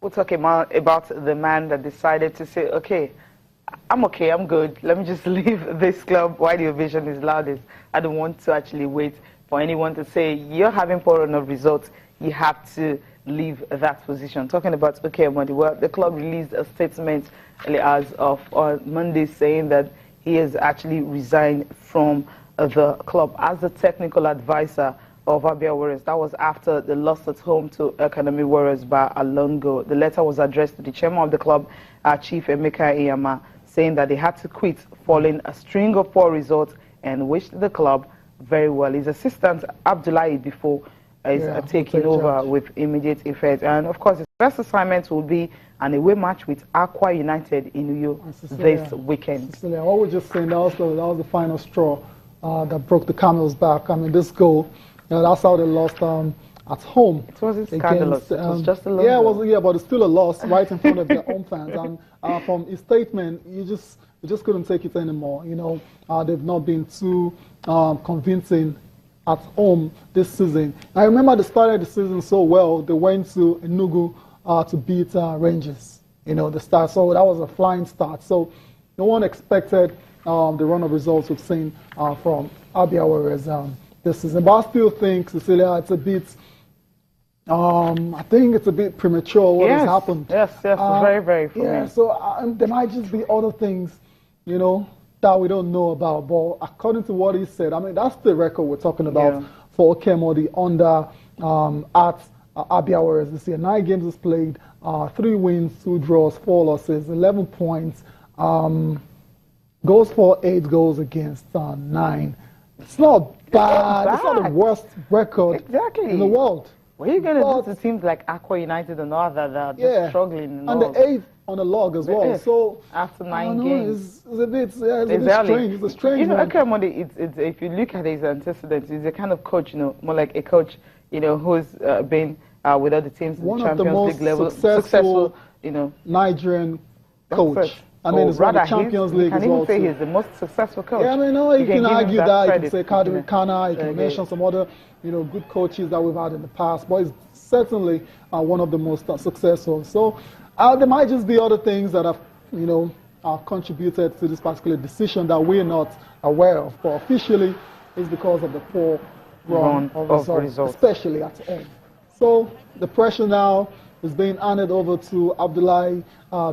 We'll talk about the man that decided to say, okay, I'm good. Let me just leave this club while the ovation is loudest. I don't want to actually wait for anyone to say, you're having poor enough results. You have to leave that position. Talking about, okay, Emordi, well, the club released a statement as of Monday saying that he has actually resigned from the club as the technical advisor of Abia Warriors. That was after the loss at home to Academy Warriors by a long goal. The letter was addressed to the chairman of the club, Chief Emeka Iyama, saying that they had to quit following a string of poor results and wished the club very well. His assistant, Abdullahi, before is taking over with immediate effect. And of course, his first assignment will be an away match with Aqua United in Uyo this weekend. Cecilia, what we're just saying, that was the final straw that broke the camel's back. I mean, this goal, that's how they lost at home. It wasn't scandalous. It was just a loss. Yeah, but it's still a loss right in front of their own fans. And from his statement, you just couldn't take it anymore. You know, they've not been too convincing at home this season. I remember they started the season so well. They went to Enugu to beat Rangers. You know, the start. So that was a flying start. So no one expected the run of results we've seen from Abia Warriors this season. But I still think, Cecilia, it's a bit. I think it's a bit premature what has happened. Yes, very, very premature. Yeah, so there might just be other things, you know, that we don't know about. But according to what he said, I mean, that's the record we're talking about for Emordi under at Abia Warriors this year. 9 games is played, 3 wins, 2 draws, 4 losses, 11 points. Goals for 8, goals against 9. It's not bad. It's not the worst record in the world. What are you going to do to teams like Aqua United and all that are just struggling? And the 8th on the log as well. So after 9 games, it's a bit strange. It's a strange. You know, Emordi, if you look at his antecedents, he's a kind of coach, you know, more like a coach, you know, who's been with other teams in the Champions League level, successful, you know, Nigerian coach. I mean, it's rather Champions League as well. You can even say he's the most successful coach. Yeah, I mean, no, you can argue that. You can say Kadri Kana, you can mention some other, you know, good coaches that we've had in the past, but he's certainly one of the most successful. So there might just be other things that have, you know, contributed to this particular decision that we're not aware of. But officially, it's because of the poor run of results, especially at home. So the pressure now is being handed over to Abdullahi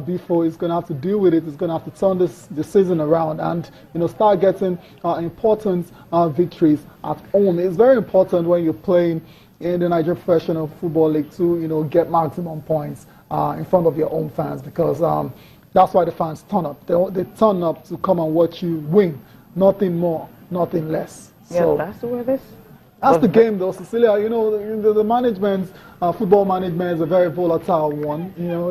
before he's going to have to deal with it. He's going to have to turn the season around and, you know, start getting important victories at home. It's very important when you're playing in the Nigerian Professional Football League to, you know, get maximum points in front of your own fans, because that's why the fans turn up. They turn up to come and watch you win. Nothing more, nothing less. So that's the way it is. That's the game, though, Cecilia. You know, the management, football management is a very volatile one. You know,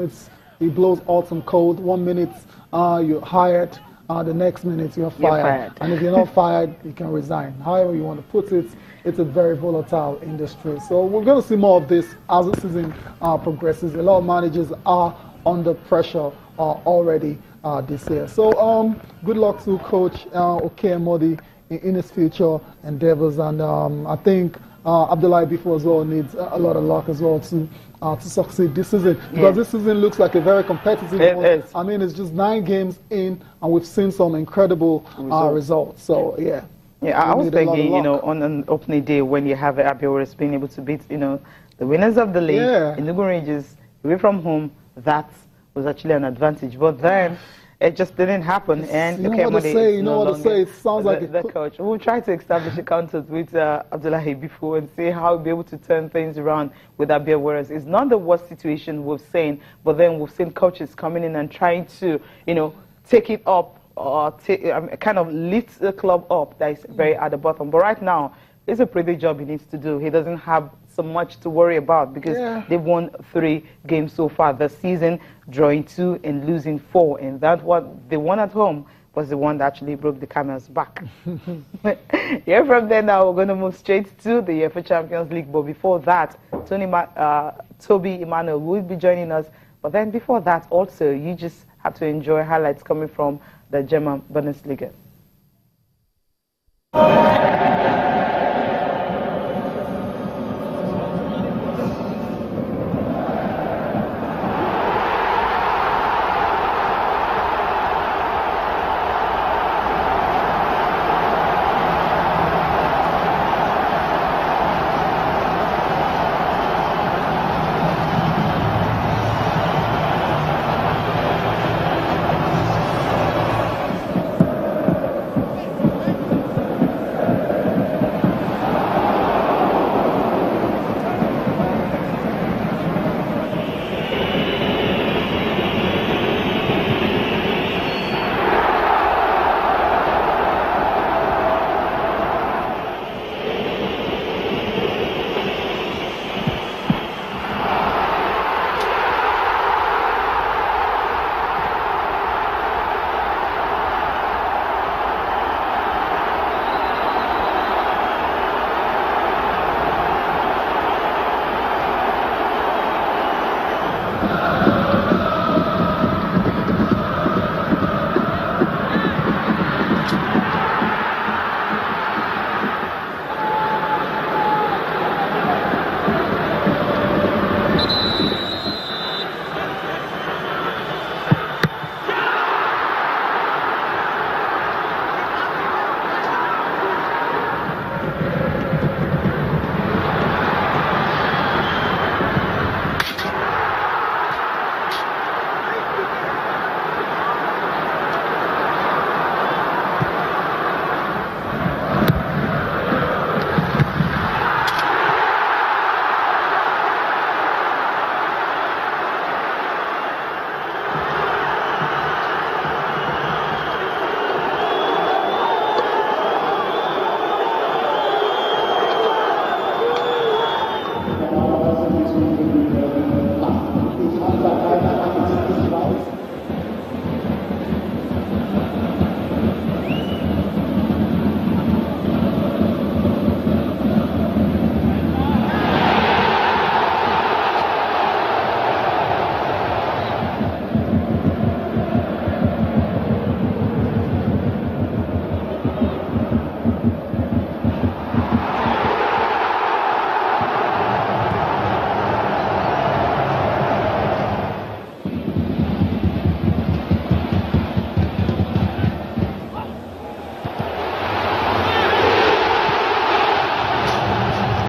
it blows hot and cold. 1 minute you're hired, the next minute you're fired. And if you're not fired, you can resign. However you want to put it, it's a very volatile industry. So we're going to see more of this as the season progresses. A lot of managers are under pressure already this year. So good luck to Coach Emordi in his future endeavors, and I think Abdullahi before as well needs a lot of luck as well to succeed this season, because this season looks like a very competitive one. I mean, it's just 9 games in, and we've seen some incredible results. So yeah, I was thinking, you know, on an opening day when you have Abia Warriors being able to beat, you know, the winners of the league, Enugu Rangers, away from home, that was actually an advantage. But then it just didn't happen, and you know what to say. You know what to say. It sounds like the coach. We'll try to establish a contact with Abdullahi before and see how we'll be able to turn things around with Abia Warriors. It's not the worst situation we've seen, but then we've seen coaches coming in and trying to, you know, take it up or kind of lift the club up that is very at the bottom. But right now, it's a pretty job he needs to do. He doesn't have so much to worry about, because they've won 3 games so far this season, drawing 2 and losing 4. And that what they won at home was the one that actually broke the camel's back. Yeah, from there now we're going to move straight to the UEFA Champions League. But before that, Toby Emmanuel will be joining us. But then before that, also, you just have to enjoy highlights coming from the German Bundesliga.